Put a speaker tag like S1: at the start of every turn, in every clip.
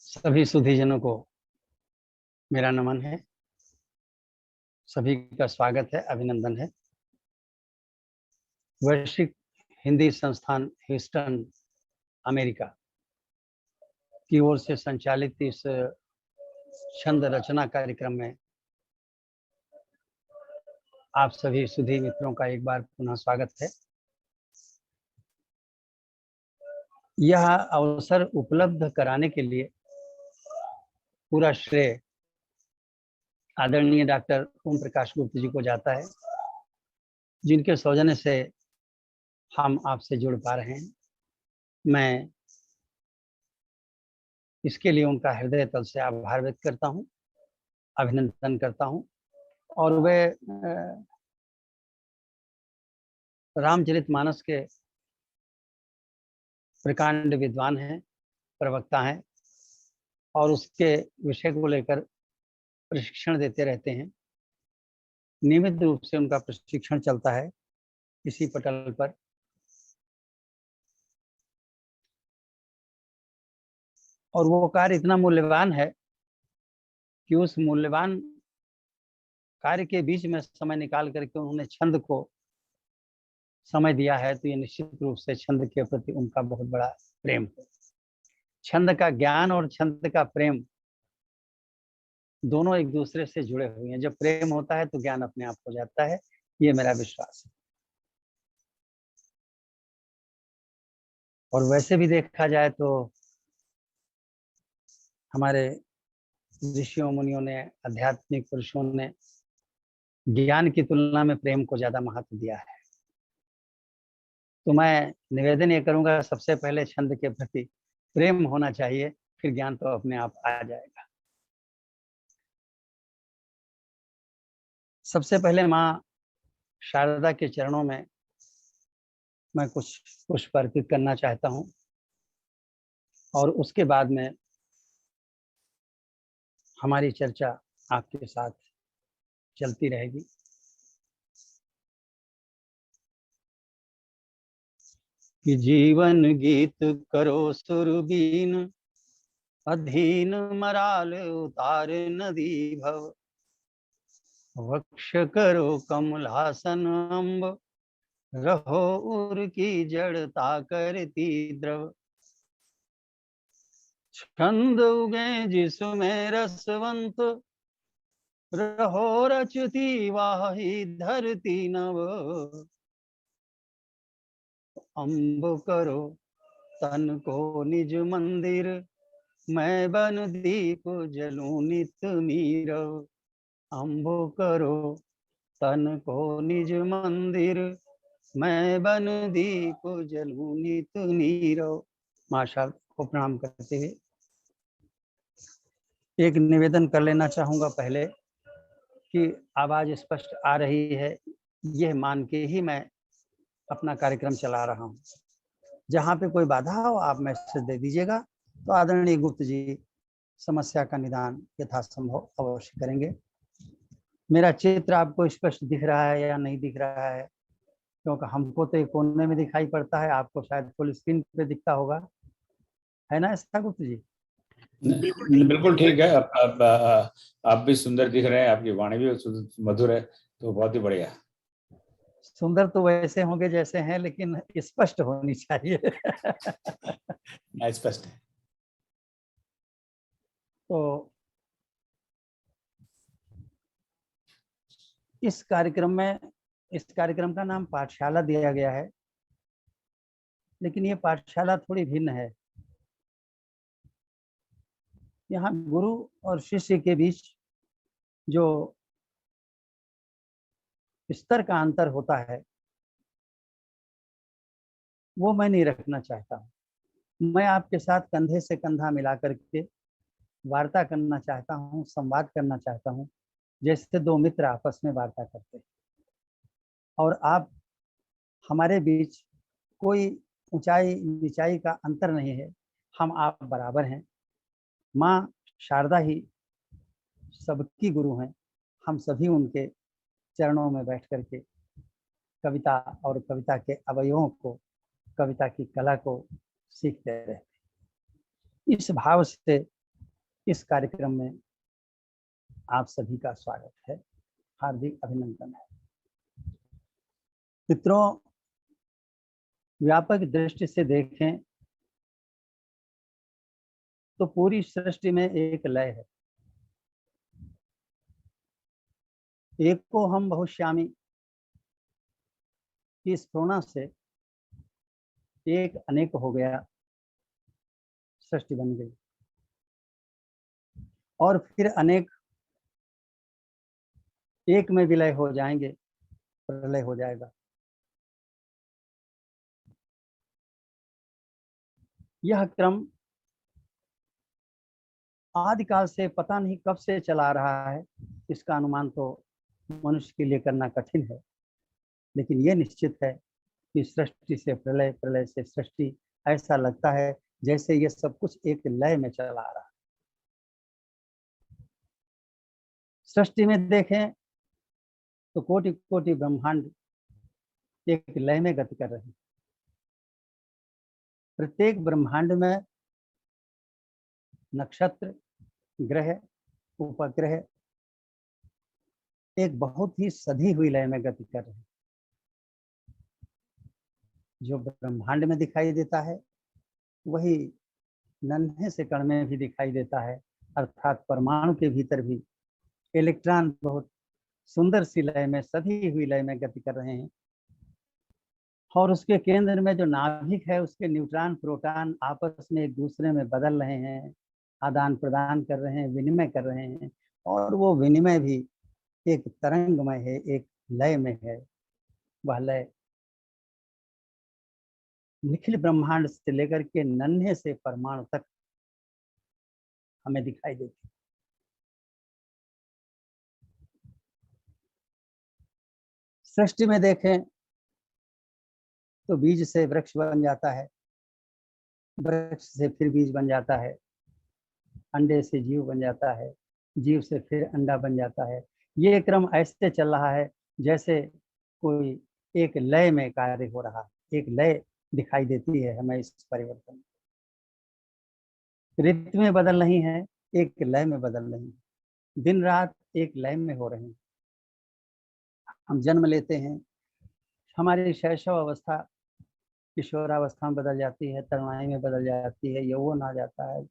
S1: सभी सुधीजनों को मेरा नमन है। सभी का स्वागत है, अभिनंदन है। वैश्विक हिंदी संस्थान ह्यूस्टन अमेरिका की ओर से संचालित इस छंद रचना कार्यक्रम में आप सभी सुधी मित्रों का एक बार पुनः स्वागत है। यह अवसर उपलब्ध कराने के लिए पूरा श्रेय आदरणीय डॉक्टर ओम प्रकाश गुप्त जी को जाता है, जिनके सौजन्य से हम आपसे जुड़ पा रहे हैं। मैं इसके लिए उनका हृदय तल से आभार व्यक्त करता हूँ, अभिनंदन करता हूँ। और वे रामचरितमानस के प्रकांड विद्वान हैं, प्रवक्ता हैं और उसके विषय को लेकर प्रशिक्षण देते रहते हैं। नियमित रूप से उनका प्रशिक्षण चलता है इसी पटल पर। और वो कार्य इतना मूल्यवान है कि उस मूल्यवान कार्य के बीच में समय निकाल करके उन्होंने छंद को समय दिया है, तो ये निश्चित रूप से छंद के प्रति उनका बहुत बड़ा प्रेम है। छंद का ज्ञान और छंद का प्रेम दोनों एक दूसरे से जुड़े हुए हैं। जब प्रेम होता है तो ज्ञान अपने आप हो जाता है, ये मेरा विश्वास है। और वैसे भी देखा जाए तो हमारे ऋषियों मुनियों ने, आध्यात्मिक पुरुषों ने ज्ञान की तुलना में प्रेम को ज्यादा महत्व दिया है। तो मैं निवेदन ये करूंगा, सबसे पहले छंद के प्रति प्रेम होना चाहिए, फिर ज्ञान तो अपने आप आ जाएगा। सबसे पहले माँ शारदा के चरणों में मैं कुछ पुष्प अर्पित करना चाहता हूँ और उसके बाद में हमारी चर्चा आपके साथ चलती रहेगी। कि जीवन गीत करो सुरबीन, अधीन मराल उतार नदी भव। वक्ष करो कमलासन अम्ब, रहो उर की जड़ता करती द्रव। छंद उगे जिसमें रसवंत, रहो रचती वाही धरती नव। अम्ब करो तन को निज मंदिर, मैं बन दीप जलूं नित मीरव। अम्ब करो तन को निज मंदिर, मैं बन दीप जलूं नित नीरव। माँ शारदा को प्रणाम करते हुए एक निवेदन कर लेना चाहूंगा पहले कि आवाज स्पष्ट आ रही है, यह मान के ही मैं अपना कार्यक्रम चला रहा हूँ। जहाँ पे कोई बाधा हो आप मैसेज दे दीजिएगा, तो आदरणीय गुप्त जी समस्या का निदान यथासंभव अवश्य करेंगे। मेरा चित्र आपको स्पष्ट दिख रहा है या नहीं दिख रहा है? क्योंकि हमको तो एक कोने में दिखाई पड़ता है, आपको शायद फुल स्क्रीन पे दिखता होगा, है ना ऐसा गुप्त जी?
S2: बिल्कुल ठीक है। आप भी सुंदर दिख रहे हैं, आपकी वाणी भी मधुर है, तो बहुत ही बढ़िया।
S1: सुंदर तो वैसे होंगे जैसे हैं, लेकिन स्पष्ट होनी चाहिए।
S2: स्पष्ट है।
S1: तो इस कार्यक्रम का नाम पाठशाला दिया गया है, लेकिन ये पाठशाला थोड़ी भिन्न है। यहाँ गुरु और शिष्य के बीच जो स्तर का अंतर होता है वो मैं नहीं रखना चाहता हूँ। मैं आपके साथ कंधे से कंधा मिला करके वार्ता करना चाहता हूँ, संवाद करना चाहता हूँ, जैसे दो मित्र आपस में वार्ता करते हैं। और आप हमारे बीच कोई ऊंचाई नीचाई का अंतर नहीं है, हम आप बराबर हैं। माँ शारदा ही सबकी गुरु हैं, हम सभी उनके चरणों में बैठ करके कविता और कविता के अवयवों को, कविता की कला को सीखते रहते। इस भाव से इस कार्यक्रम में आप सभी का स्वागत है, हार्दिक अभिनंदन है। मित्रों, व्यापक दृष्टि से देखें तो पूरी सृष्टि में एक लय है। एक को हम बहुश्यामी की स्फुरणा से एक अनेक हो गया, सृष्टि बन गई, और फिर अनेक एक में विलय हो जाएंगे, प्रलय हो जाएगा। यह क्रम आदिकाल से पता नहीं कब से चला आ रहा है। इसका अनुमान तो मनुष्य के लिए करना कठिन है, लेकिन यह निश्चित है कि सृष्टि से प्रलय, प्रलय से सृष्टि, ऐसा लगता है जैसे ये सब कुछ एक लय में चला आ रहा है। सृष्टि में देखें तो कोटि कोटि ब्रह्मांड एक लय में गति कर रहे हैं। प्रत्येक ब्रह्मांड में नक्षत्र, ग्रह, उपग्रह एक बहुत ही सधी हुई लय में गति कर रहे हैं। जो ब्रह्मांड में दिखाई देता है वही नन्हे से कण में भी दिखाई देता है, अर्थात परमाणु के भीतर भी इलेक्ट्रॉन बहुत सुंदर सी लय में, सधी हुई लय में गति कर रहे हैं। और उसके केंद्र में जो नाभिक है, उसके न्यूट्रॉन प्रोटॉन आपस में एक दूसरे में बदल रहे हैं, आदान प्रदान कर रहे हैं, विनिमय कर रहे हैं, और वो विनिमय भी एक तरंगमय है, एक लय में है। वह लय निखिल ब्रह्मांड से लेकर के नन्हे से परमाणु तक हमें दिखाई देती है। सृष्टि में देखें तो बीज से वृक्ष बन जाता है, वृक्ष से फिर बीज बन जाता है, अंडे से जीव बन जाता है, जीव से फिर अंडा बन जाता है। ये क्रम ऐसे चल रहा है जैसे कोई एक लय में कार्य हो रहा है। एक लय दिखाई देती है हमें इस परिवर्तन। ऋतु में बदल रही है, एक लय में बदल रही है। दिन रात एक लय में हो रहे हैं। हम जन्म लेते हैं, हमारी शैशव अवस्था किशोरावस्था में बदल जाती है, तरुणाई में बदल जाती है, यौवन आ जाता है,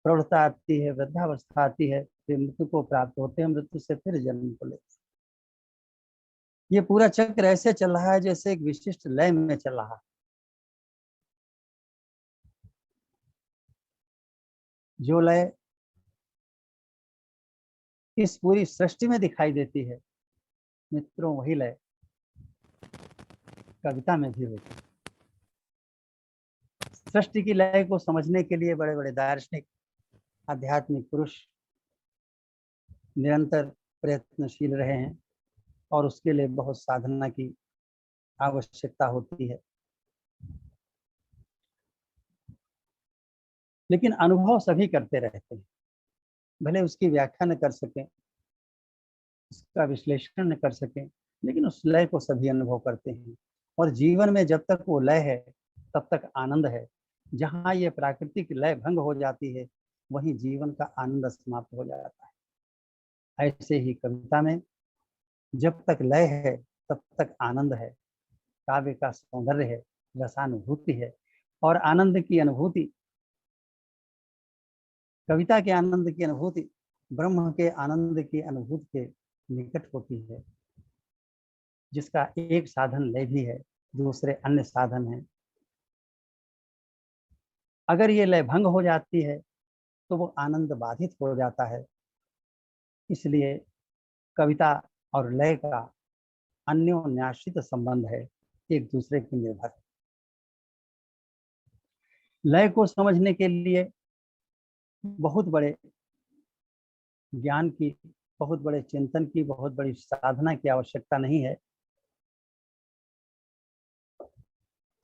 S1: प्रौढ़ता आती है, वृद्धावस्था आती है, फिर मृत्यु को प्राप्त होते हैं, मृत्यु से फिर जन्म को लेते हैं। ये पूरा चक्र ऐसे चल रहा है जैसे एक विशिष्ट लय में चल रहा है। जो लय इस पूरी सृष्टि में दिखाई देती है मित्रों, वही लय कविता में भी होती है। सृष्टि की लय को समझने के लिए बड़े बड़े दार्शनिक, आध्यात्मिक पुरुष निरंतर प्रयत्नशील रहे हैं, और उसके लिए बहुत साधना की आवश्यकता होती है। लेकिन अनुभव सभी करते रहते हैं, भले उसकी व्याख्या न कर सकें, उसका विश्लेषण न कर सकें, लेकिन उस लय को सभी अनुभव करते हैं। और जीवन में जब तक वो लय है तब तक आनंद है। जहाँ ये प्राकृतिक लय भंग हो जाती है, वहीं जीवन का आनंद समाप्त हो जाता है। ऐसे ही कविता में जब तक लय है तब तक आनंद है, काव्य का सौंदर्य है, रसानुभूति है। और आनंद की अनुभूति, कविता के आनंद की अनुभूति ब्रह्म के आनंद की अनुभूति के निकट होती है, जिसका एक साधन लय भी है, दूसरे अन्य साधन है। अगर ये लय भंग हो जाती है तो वो आनंद बाधित हो जाता है। इसलिए कविता और लय का अन्योन्याश्रित संबंध है, एक दूसरे के निर्भर। लय को समझने के लिए बहुत बड़े ज्ञान की, बहुत बड़े चिंतन की, बहुत बड़ी साधना की आवश्यकता नहीं है।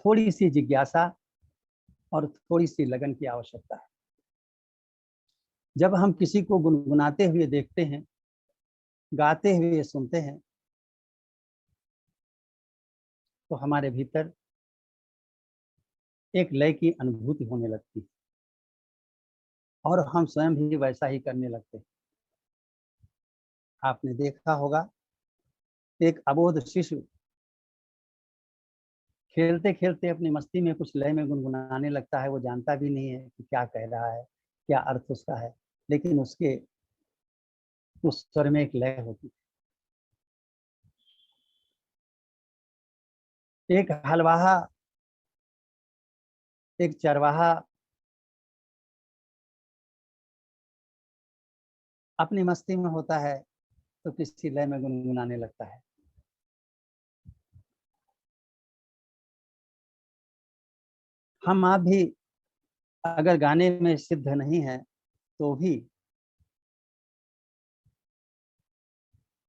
S1: थोड़ी सी जिज्ञासा और थोड़ी सी लगन की आवश्यकता है। जब हम किसी को गुनगुनाते हुए देखते हैं, गाते हुए सुनते हैं, तो हमारे भीतर एक लय की अनुभूति होने लगती है। और हम स्वयं भी वैसा ही करने लगते हैं। आपने देखा होगा, एक अबोध शिशु खेलते खेलते अपनी मस्ती में कुछ लय में गुनगुनाने लगता है। वो जानता भी नहीं है कि क्या कह रहा है, क्या अर्थ उसका है, लेकिन उसके उस स्वर में एक लय होती है। एक हलवाहा, एक चरवाहा अपनी मस्ती में होता है तो किसी लय में गुनगुनाने लगता है। हम आप भी अगर गाने में सिद्ध नहीं है तो भी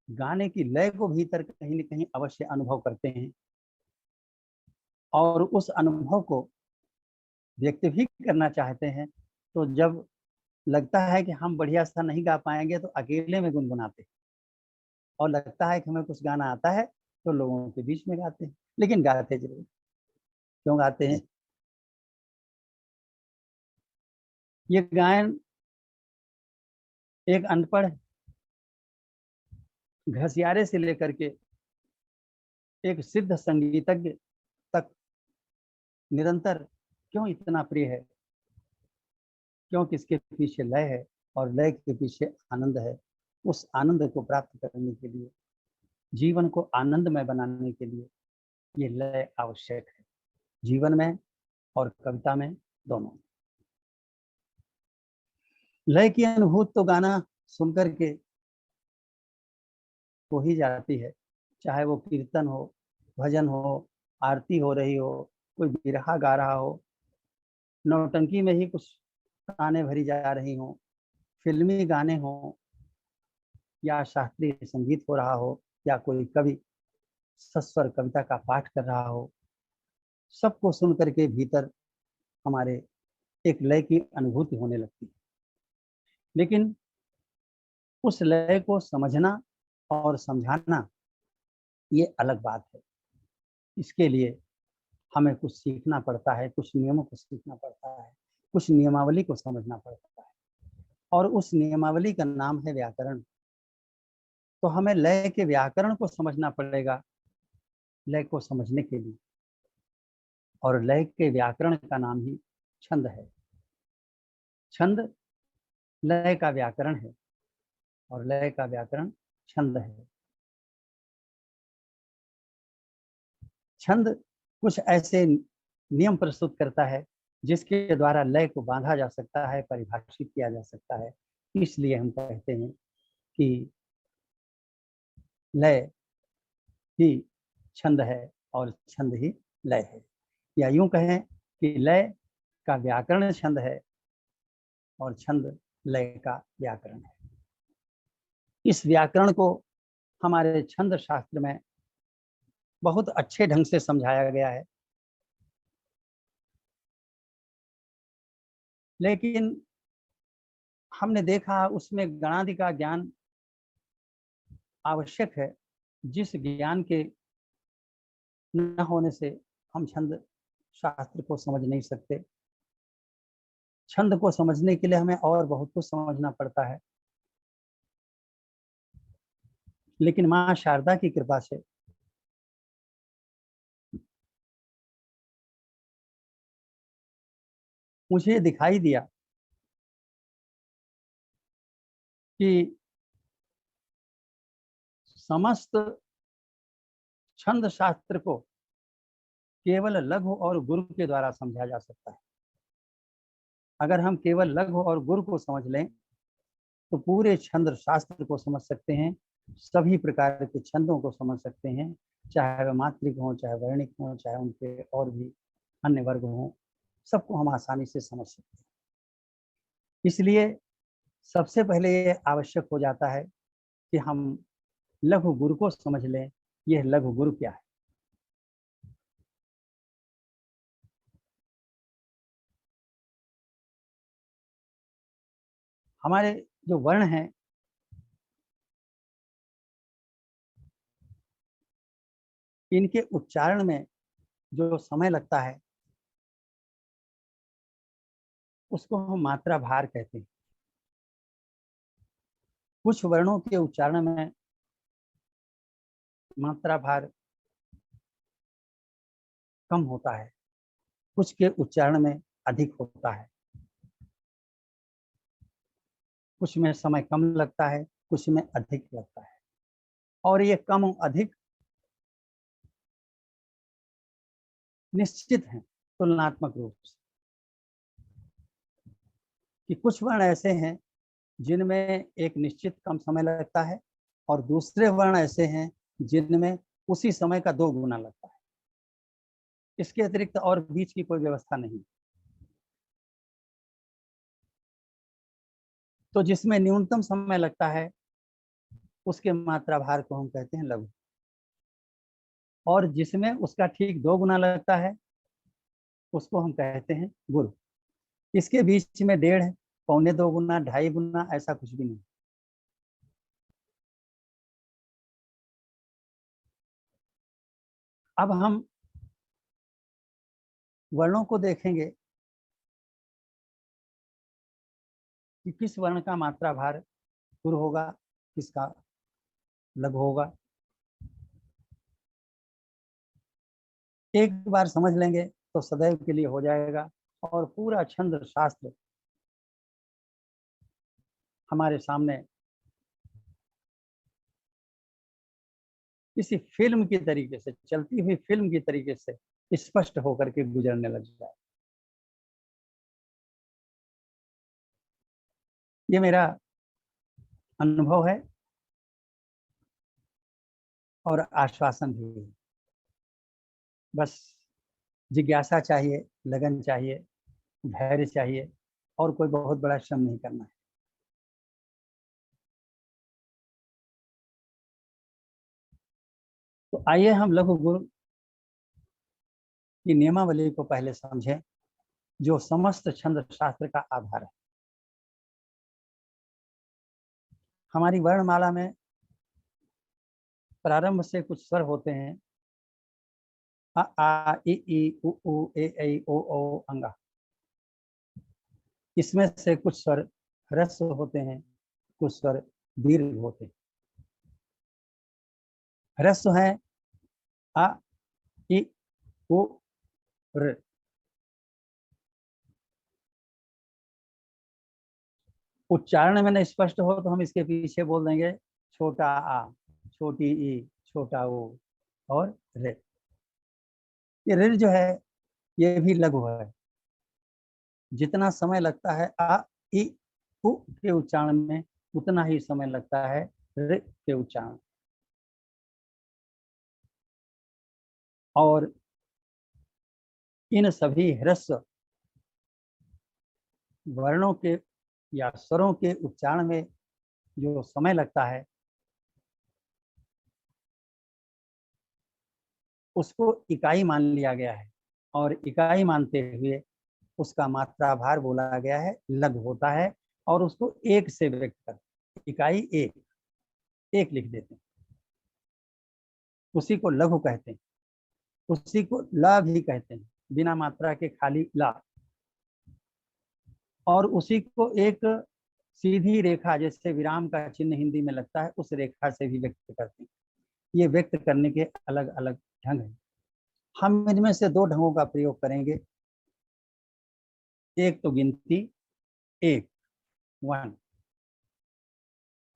S1: गाने की लय को भीतर कहीं न कहीं अवश्य अनुभव करते हैं, और उस अनुभव को व्यक्त भी करना चाहते हैं। तो जब लगता है कि हम बढ़िया सा नहीं गा पाएंगे तो अकेले में गुनगुनाते हैं, और लगता है कि हमें कुछ गाना आता है तो लोगों के बीच में गाते हैं, लेकिन गाते जरूर। क्यों गाते हैं? ये गायन एक अनपढ़ घसियारे से लेकर के एक सिद्ध संगीतज्ञ तक निरंतर क्यों इतना प्रिय है? क्योंकि इसके पीछे लय है, और लय के पीछे आनंद है। उस आनंद को प्राप्त करने के लिए, जीवन को आनंदमय बनाने के लिए ये लय आवश्यक है, जीवन में और कविता में, दोनों। लय की अनुभूति तो गाना सुनकर के हो ही जाती है, चाहे वो कीर्तन हो, भजन हो, आरती हो रही हो, कोई बिरहा गा रहा हो, नौटंकी में ही कुछ ताने भरी जा रही हो, फिल्मी गाने हो, या शास्त्रीय संगीत हो रहा हो, या कोई कवि सस्वर कविता का पाठ कर रहा हो, सबको सुन करके भीतर हमारे एक लय की अनुभूति होने लगती है। लेकिन उस लय को समझना और समझाना ये अलग बात है। इसके लिए हमें कुछ सीखना पड़ता है, कुछ नियमों को सीखना पड़ता है, कुछ नियमावली को समझना पड़ता है, और उस नियमावली का नाम है व्याकरण। तो हमें लय के व्याकरण को समझना पड़ेगा लय को समझने के लिए, और लय के व्याकरण का नाम ही छंद है। छंद लय का व्याकरण है, और लय का व्याकरण छंद है। छंद कुछ ऐसे नियम प्रस्तुत करता है जिसके द्वारा लय को बांधा जा सकता है, परिभाषित किया जा सकता है। इसलिए हम कहते हैं कि लय ही छंद है, और छंद ही लय है। या यूं कहें कि लय का व्याकरण छंद है, और छंद लय का व्याकरण है। इस व्याकरण को हमारे छंद शास्त्र में बहुत अच्छे ढंग से समझाया गया है। लेकिन हमने देखा उसमें गणादि का ज्ञान आवश्यक है, जिस ज्ञान के न होने से हम छंद शास्त्र को समझ नहीं सकते। छंद को समझने के लिए हमें और बहुत कुछ समझना पड़ता है, लेकिन माँ शारदा की कृपा से मुझे दिखाई दिया कि समस्त छंद शास्त्र को केवल लघु और गुरु के द्वारा समझा जा सकता है। अगर हम केवल लघु और गुरु को समझ लें तो पूरे छंद शास्त्र को समझ सकते हैं, सभी प्रकार के छंदों को समझ सकते हैं, चाहे वह मात्रिक हो, चाहे वर्णिक हो, चाहे उनके और भी अन्य वर्ग हों, सबको हम आसानी से समझ सकते हैं। इसलिए सबसे पहले ये आवश्यक हो जाता है कि हम लघु गुरु को समझ लें। यह लघु गुरु क्या है? हमारे जो वर्ण हैं, इनके उच्चारण में जो समय लगता है उसको हम मात्रा भार कहते हैं। कुछ वर्णों के उच्चारण में मात्रा भार कम होता है, कुछ के उच्चारण में अधिक होता है, कुछ में समय कम लगता है, कुछ में अधिक लगता है। और ये कम अधिक निश्चित है तुलनात्मक रूप से, कि कुछ वर्ण ऐसे हैं जिनमें एक निश्चित कम समय लगता है और दूसरे वर्ण ऐसे हैं जिनमें उसी समय का 2 गुना लगता है। इसके अतिरिक्त और बीच की कोई व्यवस्था नहीं। तो जिसमें न्यूनतम समय लगता है उसके मात्रा भार को हम कहते हैं लघु, और जिसमें उसका ठीक 2 गुना लगता है उसको हम कहते हैं गुरु। इसके बीच में 1.5, 1.25 गुना, 2.5 गुना ऐसा कुछ भी नहीं। अब हम वर्णों को देखेंगे कि किस वर्ण का मात्रा भार गुरु होगा, किसका लघु होगा। एक बार समझ लेंगे तो सदैव के लिए हो जाएगा, और पूरा छंद शास्त्र हमारे सामने किसी फिल्म की तरीके से, चलती हुई फिल्म की तरीके से स्पष्ट होकर के गुजरने लग जाए। ये मेरा अनुभव है और आश्वासन भी है। बस जिज्ञासा चाहिए, लगन चाहिए, धैर्य चाहिए, और कोई बहुत बड़ा श्रम नहीं करना है। तो आइए हम लघु गुरु की नियमावली को पहले समझें, जो समस्त छंद शास्त्र का आधार है। हमारी वर्णमाला में प्रारंभ से कुछ स्वर होते हैं, अ आ इ ई उ ऊ ए ऐ ओ औ अंगा। इसमें से कुछ स्वर ह्रस्व होते हैं, कुछ स्वर दीर्घ होते हैं। ह्रस्व है अ इ उ ऋ। उच्चारण में न स्पष्ट हो तो हम इसके पीछे बोल देंगे छोटा आ, छोटी ई, छोटा ऊ और रे। ये ऋ जो है ये भी लघु है। जितना समय लगता है आ इ उ के उच्चारण में, उतना ही समय लगता है ऋ के उच्चारण। और इन सभी ह्रस्व वर्णों के या स्वरों के उच्चारण में जो समय लगता है उसको इकाई मान लिया गया है, और इकाई मानते हुए उसका मात्रा भार बोला गया है लघु होता है, और उसको एक से व्यक्त कर, इकाई एक, एक लिख देते हैं, उसी को लघु कहते हैं। उसी को ला भी कहते हैं, बिना मात्रा के खाली ला। और उसी को एक सीधी रेखा, जैसे विराम का चिन्ह हिंदी में लगता है, उस रेखा से भी व्यक्त करते हैं। ये व्यक्त करने के अलग अलग ढंग हैं। हम इनमें से 2 ढंगों का प्रयोग करेंगे। एक तो गिनती 1, 1,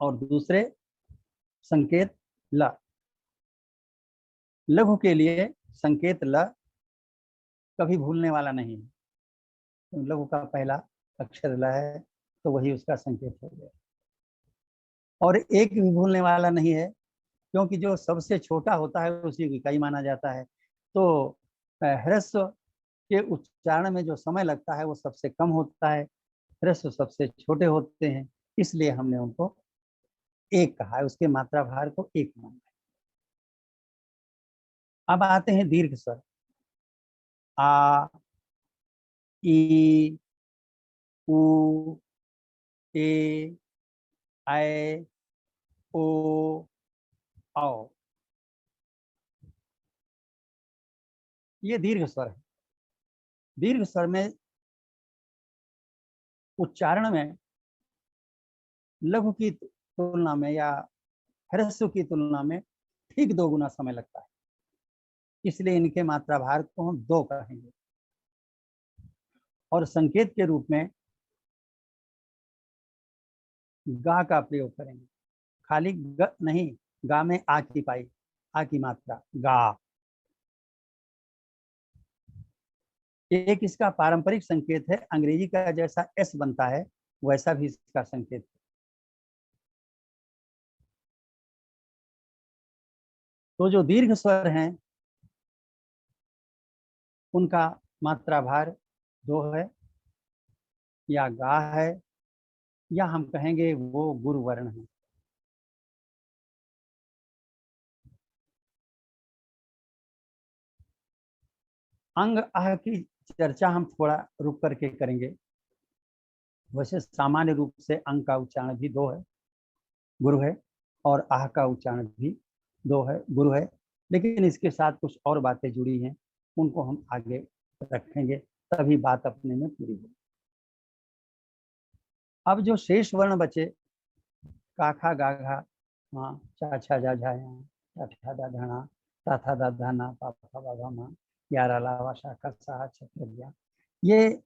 S1: और दूसरे संकेत ल। लघु के लिए संकेत ल कभी भूलने वाला नहीं है। तो लघु का पहला अक्षर ल है तो वही उसका संकेत हो गया। और एक भी भूलने वाला नहीं है, क्योंकि जो सबसे छोटा होता है उसी को इकाई माना जाता है। तो ह्रस्व के उच्चारण में जो समय लगता है वो सबसे कम होता है, ह्रस्व सबसे छोटे होते हैं, इसलिए हमने उनको एक कहा है, उसके मात्रा भार को एक माना है। अब आते हैं दीर्घ स्वर। आ, ई, उ, ए, ऐ, ओ, औ। ये दीर्घ स्वर है। दीर्घ स्वर में उच्चारण में लघु की तुलना में या ह्रस्व की तुलना में ठीक 2 गुना समय लगता है, इसलिए इनके मात्रा भार को हम 2 कहेंगे। और संकेत के रूप में गा का प्रयोग करेंगे, खाली ग नहीं, गा में आ की पाई, आ की मात्रा गा। एक इसका पारंपरिक संकेत है, अंग्रेजी का जैसा एस बनता है वैसा भी इसका संकेत है। तो जो दीर्घ स्वर हैं उनका मात्रा भार 2 है, या गा है, या हम कहेंगे वो गुरु वर्ण है। अंग आह की चर्चा हम थोड़ा रुक करके करेंगे। वैसे सामान्य रूप से अंग का उच्चारण भी 2 है, गुरु है, और आह का उच्चारण भी 2 है, गुरु है, लेकिन इसके साथ कुछ और बातें जुड़ी हैं, उनको हम आगे रखेंगे, तभी बात अपने में पूरी होगी। अब जो शेष वर्ण बचे, काखा गाघा, हाँ, चा छा जा झा टा ठा दा धना, ता था दा धाना, पा फा बा भा मा, यारा लावा शाखा साहा छत्रज्ञा, ये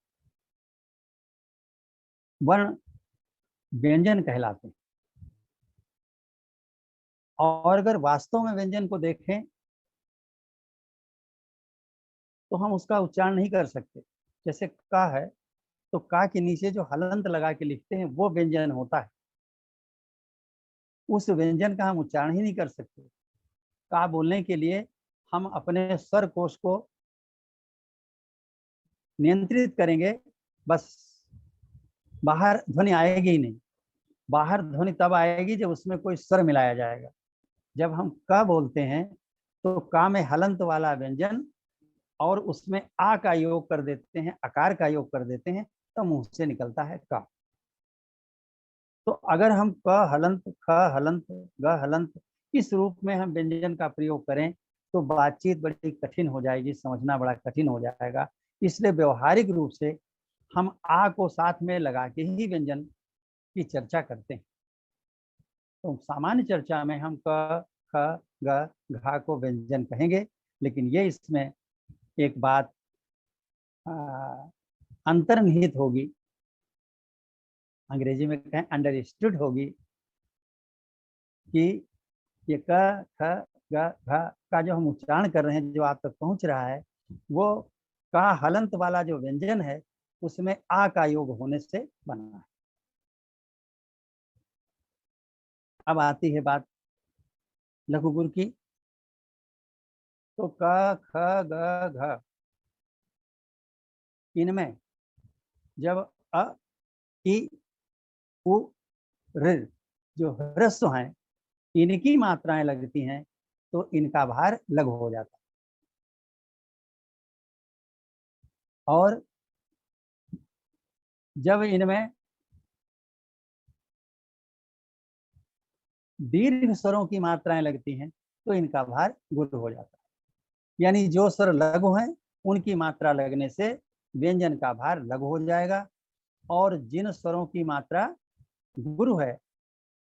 S1: वर्ण व्यंजन कहलाते हैं। और अगर वास्तव में व्यंजन को देखें तो हम उसका उच्चारण नहीं कर सकते। जैसे का है तो का के नीचे जो हलंत लगा के लिखते हैं वो व्यंजन होता है, उस व्यंजन का हम उच्चारण ही नहीं कर सकते। का बोलने के लिए हम अपने स्वर कोश को नियंत्रित करेंगे, बस बाहर ध्वनि आएगी ही नहीं। बाहर ध्वनि तब आएगी जब उसमें कोई स्वर मिलाया जाएगा। जब हम का बोलते हैं तो का में हलंत वाला व्यंजन और उसमें आ का योग कर देते हैं, आकार का योग कर देते हैं, तो मुंह से निकलता है का। तो अगर हम क हलंत, ख हलंत, ग हलंत इस रूप में हम व्यंजन का प्रयोग करें तो बातचीत बड़ी कठिन हो जाएगी, समझना बड़ा कठिन हो जाएगा। इसलिए व्यवहारिक रूप से हम आ को साथ में लगा के ही व्यंजन की चर्चा करते हैं। तो सामान्य चर्चा में हम क ख ग घा को व्यंजन कहेंगे, लेकिन ये इसमें एक बात अंतर्निहित होगी, अंग्रेजी में कहें अंडरस्टूड होगी, कि ये क ख ग घ का जो हम उच्चारण कर रहे हैं, जो आप तक पहुंच रहा है, वो का हलंत वाला जो व्यंजन है उसमें आ का योग होने से बना है। अब आती है बात लघु गुरु की। तो क ख ग घ इनमें जब अ ई उ ऋ जो ह्रस्व हैं इनकी मात्राएं लगती हैं तो इनका भार लघु हो जाता है। और जब इनमें दीर्घ स्वरों की मात्राएं लगती हैं तो इनका भार गुरु हो जाता है। यानी जो स्वर लघु हैं उनकी मात्रा लगने से व्यंजन का भार लघु हो जाएगा, और जिन स्वरों की मात्रा गुरु है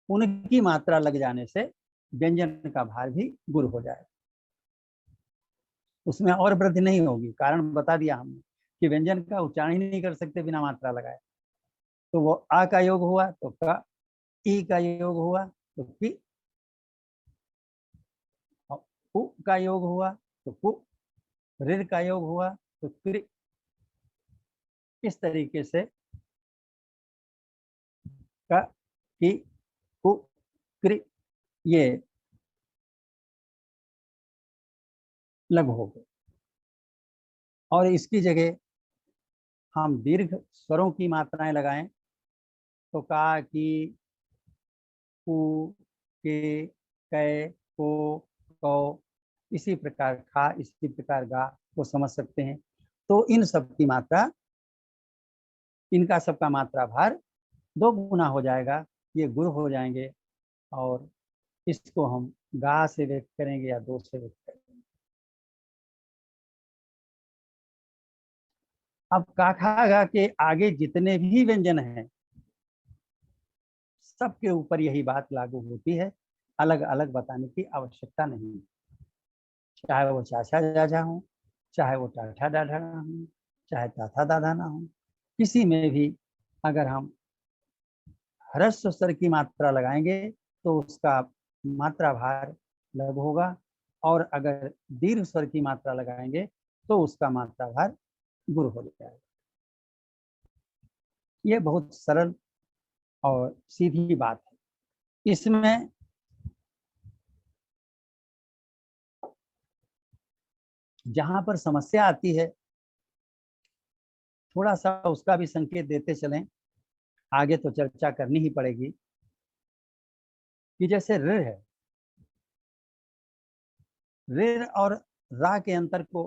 S1: उनकी मात्रा लग जाने से व्यंजन का भार भी गुरु हो जाएगा। उसमें और वृद्धि नहीं होगी, कारण बता दिया हमने कि व्यंजन का उच्चारण ही नहीं कर सकते बिना मात्रा लगाए। तो वो आ का योग हुआ तो का, ई का योग हुआ तो की, उ का योग हुआ तो कु, ऋ का योग हुआ तो कृ। इस तरीके से का, की, कु, कृ ये लघु हो गए। और इसकी जगह हम दीर्घ स्वरों की मात्राएं लगाएं तो का, की, कु, के, कै, को, कौ, इसी प्रकार खा, इसी प्रकार गा को समझ सकते हैं। तो इन सब की मात्रा, इनका सबका मात्रा भार 2 गुना हो जाएगा, ये गुरु हो जाएंगे। और इसको हम गा से व्यक्त करेंगे या 2 से व्यक्त करेंगे। अब का खा गा के आगे जितने भी व्यंजन हैं सबके ऊपर यही बात लागू होती है, अलग अलग बताने की आवश्यकता नहीं। चाहे वो चाचा चाचा हो, चाहे वो टाठा डाढ़ा ना हो, चाहे ताता दादा ना हो, किसी में भी अगर हम ह्रस्व स्वर की मात्रा लगाएंगे तो उसका मात्रा भार लघु होगा, और अगर दीर्घ स्वर की मात्रा लगाएंगे तो उसका मात्रा भार गुरु हो जाएगा। ये बहुत सरल और सीधी बात है। इसमें जहां पर समस्या आती है थोड़ा सा उसका भी संकेत देते चलें, आगे तो चर्चा करनी ही पड़ेगी। कि जैसे ऋ है, ऋ और रा के अंतर को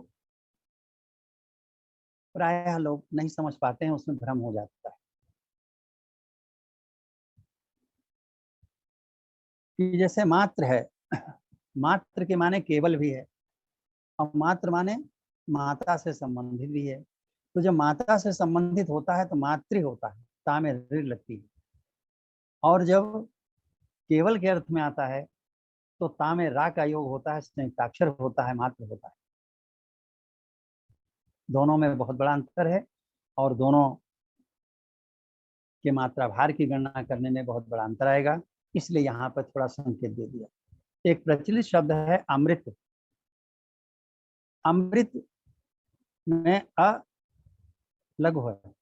S1: प्रायः लोग नहीं समझ पाते हैं, उसमें भ्रम हो जाता है। कि जैसे मात्र है, मात्र के माने केवल भी है, और मात्र माने माता से संबंधित भी है। तो जब माता से संबंधित होता है तो मातृ होता है, ता में ऋ लगती है। और जब केवल के अर्थ में आता है तो ता में रा का योग होता है, संयुक्ताक्षर होता है, मात्र होता है। दोनों में बहुत बड़ा अंतर है, और दोनों के मात्रा भार की गणना करने में बहुत बड़ा अंतर आएगा, इसलिए यहाँ पर थोड़ा संकेत दे दिया। एक प्रचलित शब्द है अमृत। अमृत में अ लघु है,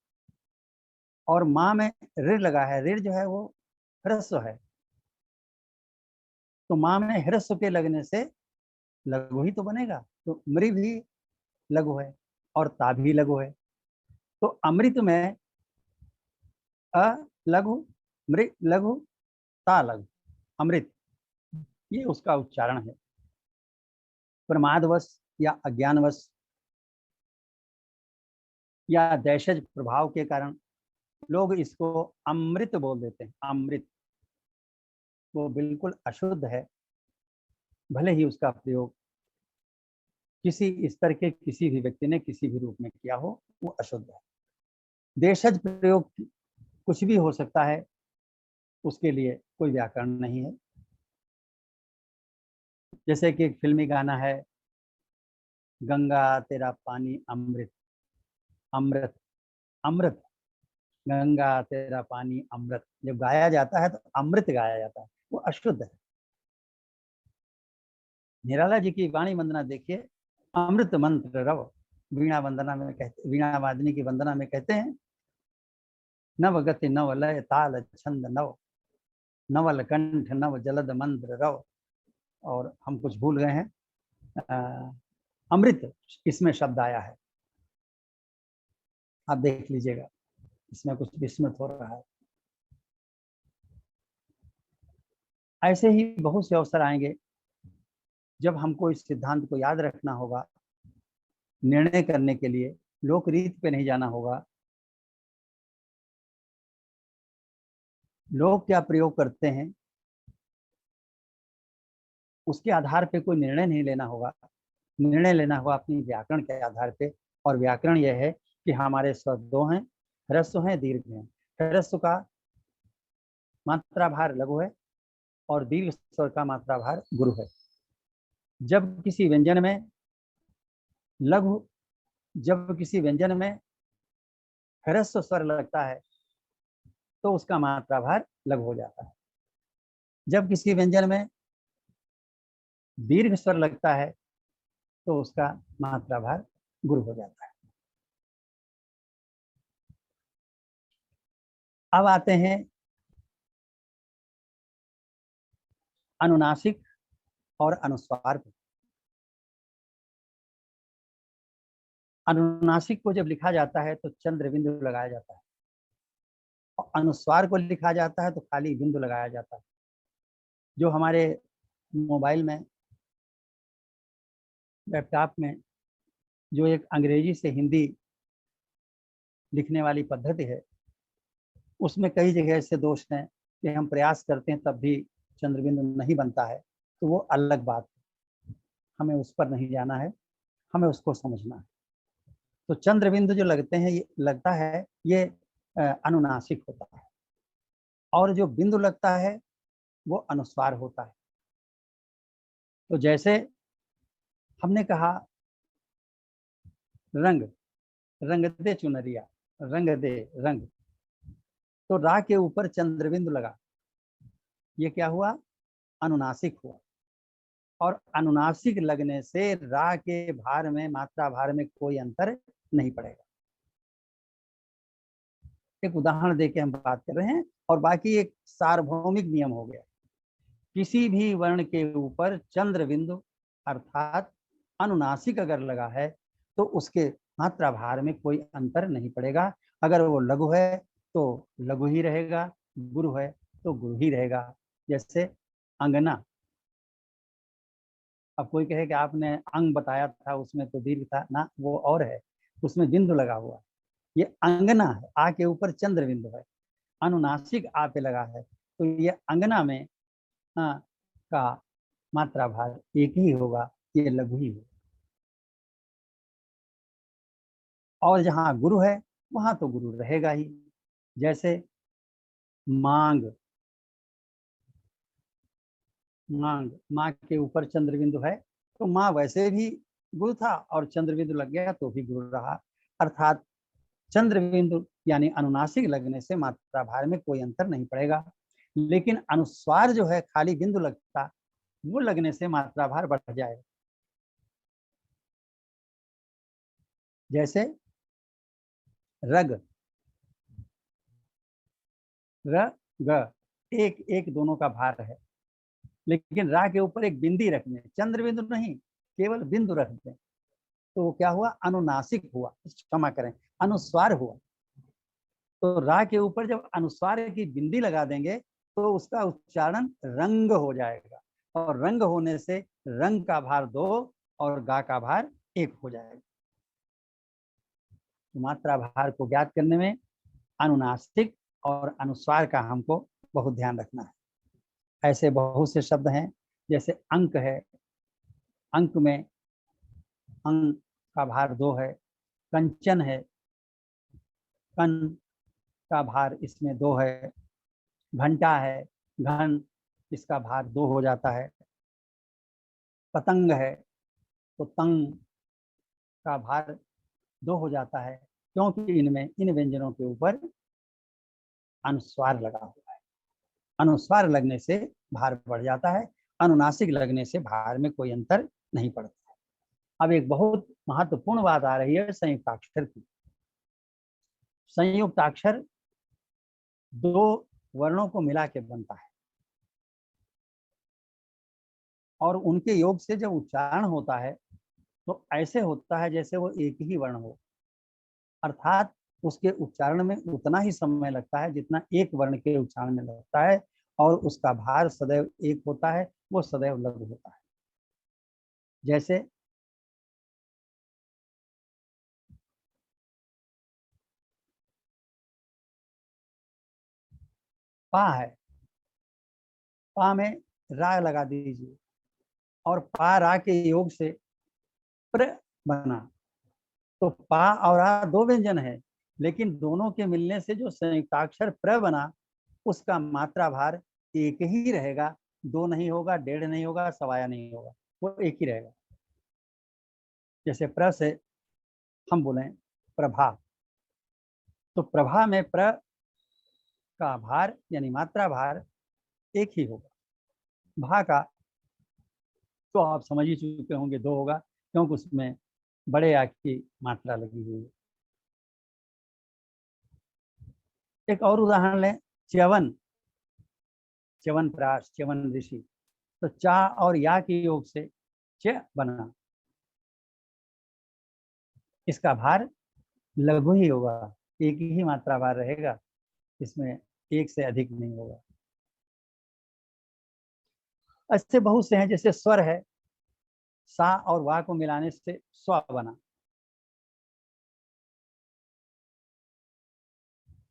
S1: और माँ में ऋ लगा है। ऋ जो है वो ह्रस्व है, तो माँ में ह्रस्व के लगने से लघु ही तो बनेगा, तो मृ भी लघु है और ता भी लघु है। तो अमृत में अ लघु, मृ लघु, ता लघु, अमृत, ये उसका उच्चारण है। प्रमादवश या अज्ञानवश या दैशज प्रभाव के कारण लोग इसको अमृत बोल देते हैं। अमृत वो बिल्कुल अशुद्ध है, भले ही उसका प्रयोग किसी स्तर के किसी भी व्यक्ति ने किसी भी रूप में किया हो, वो अशुद्ध है। देशज प्रयोग कुछ भी हो सकता है, उसके लिए कोई व्याकरण नहीं है। जैसे कि एक फिल्मी गाना है, गंगा तेरा पानी अमृत, अमृत, अमृत, गंगा तेरा पानी अमृत। जब गाया जाता है तो अमृत गाया जाता है, वो अशुद्ध है। निराला जी की वाणी वंदना देखिए, अमृत मंत्र रव। वीणा वंदना में कहते, वीणा वादनी की वंदना में कहते हैं, नव गति नव लय ताल छंद नव, नवल कंठ नव जलद मंत्र रव। और हम कुछ भूल गए हैं, अमृत इसमें शब्द आया है, आप देख लीजिएगा, इसमें कुछ विस्मृत हो रहा है। ऐसे ही बहुत से अवसर आएंगे जब हमको इस सिद्धांत को याद रखना होगा, निर्णय करने के लिए लोक रीत पे नहीं जाना होगा। लोग क्या प्रयोग करते हैं उसके आधार पे कोई निर्णय नहीं लेना होगा। निर्णय लेना होगा अपनी व्याकरण के आधार पे, और व्याकरण यह है कि हमारे स्वर दो हैं, ह्रस्व हैं, दीर्घ हैं। ह्रस्व का मात्रा भार लघु है और दीर्घ स्वर का मात्रा भार गुरु है। जब किसी व्यंजन में लघु, जब किसी व्यंजन में ह्रस्व स्वर लगता है तो उसका मात्रा भार लघु हो जाता है। जब किसी व्यंजन में दीर्घ स्वर लगता है तो उसका मात्रा भार गुरु हो जाता है। अब आते हैं अनुनासिक और अनुस्वार पे। अनुनासिक को जब लिखा जाता है तो चंद्र बिंदु लगाया जाता है, और अनुस्वार को लिखा जाता है तो खाली बिंदु लगाया जाता है। जो हमारे मोबाइल में, लैपटॉप में जो एक अंग्रेजी से हिंदी लिखने वाली पद्धति है, उसमें कई जगह ऐसे दोष हैं कि हम प्रयास करते हैं तब भी चंद्रबिंदु नहीं बनता है, तो वो अलग बात है, हमें उस पर नहीं जाना है, हमें उसको समझना है। तो चंद्र बिंदु जो लगते हैं, ये लगता है ये अनुनासिक होता है, और जो बिंदु लगता है वो अनुस्वार होता है। तो जैसे हमने कहा रंग, रंग दे चुनरिया, रंग दे रंग, तो रा के ऊपर चंद्र बिंदु लगा, ये क्या हुआ? अनुनासिक हुआ। और अनुनासिक लगने से रा के भार में, मात्रा भार में कोई अंतर नहीं पड़ेगा। एक उदाहरण देके हम बात कर रहे हैं, और बाकी एक सार्वभौमिक नियम हो गया। किसी भी वर्ण के ऊपर चंद्र बिंदु अर्थात अनुनासिक अगर लगा है तो उसके मात्रा भार में कोई अंतर नहीं पड़ेगा। अगर वो लघु है तो लघु ही रहेगा, गुरु है तो गुरु ही रहेगा। जैसे अंगना, अब कोई कहे कि आपने अंग बताया था उसमें तो दीर्घ था ना, वो और है, उसमें बिंदु लगा हुआ है। ये अंगना है, आ के ऊपर चंद्र बिंदु है, अनुनासिक आ पे लगा है, तो ये अंगना में का मात्रा भार एक ही होगा, ये लघु ही होगा। और जहाँ गुरु है वहां तो गुरु रहेगा ही। जैसे मांग, मांग, माँ के ऊपर चंद्र बिंदु है तो माँ वैसे भी गुरु था, और चंद्र बिंदु लग गया तो भी गुरु रहा। अर्थात चंद्र बिंदु यानी अनुनासिक लगने से मात्रा भार में कोई अंतर नहीं पड़ेगा। लेकिन अनुस्वार जो है, खाली बिंदु लगता, वो लगने से मात्रा भार बढ़ जाएगा। जैसे रग, र ग, एक एक दोनों का भार है, लेकिन रा के ऊपर एक बिंदी रखने, चंद्र बिंदु नहीं, केवल बिंदु रख दें, तो वो क्या हुआ? अनुनासिक हुआ, क्षमा करें, अनुस्वार हुआ। तो रा के ऊपर जब अनुस्वार की बिंदी लगा देंगे तो उसका उच्चारण रंग हो जाएगा, और रंग होने से रंग का भार 2 और गा का भार 1 हो जाएगा। तो मात्रा भार को ज्ञात करने में अनुनासिक और अनुस्वार का हमको बहुत ध्यान रखना है। ऐसे बहुत से शब्द हैं, जैसे अंक है, अंक में अंक का भार 2 है। कंचन है, कन का भार इसमें 2 है। घंटा है, घन, इसका भार 2 हो जाता है। पतंग है तो तंग का भार 2 हो जाता है, क्योंकि इनमें, इन व्यंजनों के ऊपर अनुस्वार लगा हुआ है। अनुस्वार लगने से भार बढ़ जाता है, अनुनासिक लगने से भार में कोई अंतर नहीं पड़ता है। अब एक बहुत महत्वपूर्ण बात आ रही है संयुक्ताक्षर की। संयुक्ताक्षर 2 वर्णों को मिला के बनता है, और उनके योग से जब उच्चारण होता है तो ऐसे होता है जैसे वो एक ही वर्ण हो, अर्थात उसके उच्चारण में उतना ही समय लगता है जितना एक वर्ण के उच्चारण में लगता है, और उसका भार सदैव एक होता है, वो सदैव लघु होता है। जैसे पा है, पा में रा लगा दीजिए, और पा रा के योग से प्र बना। तो पा और आ 2 व्यंजन है, लेकिन दोनों के मिलने से जो संयुक्ताक्षर प्र बना, उसका मात्रा भार एक ही रहेगा, 2 नहीं होगा, 1.5 नहीं होगा, सवाया नहीं होगा, वो एक ही रहेगा। जैसे प्र से हम बोले प्रभा, तो प्रभा में प्र का भार यानी मात्रा भार एक ही होगा। भा का तो आप समझ ही चुके होंगे 2 होगा, क्योंकि उसमें बड़े आ की मात्रा लगी हुई है। एक और उदाहरण लें, च्यवन, च्यवन प्राश, च्यवन ऋषि, तो चा और या के योग से च बना, इसका भार लघु ही होगा, एक ही मात्रा भार रहेगा, इसमें एक से अधिक नहीं होगा। ऐसे बहुत से हैं, जैसे स्वर है, सा और वा को मिलाने से स्व बना,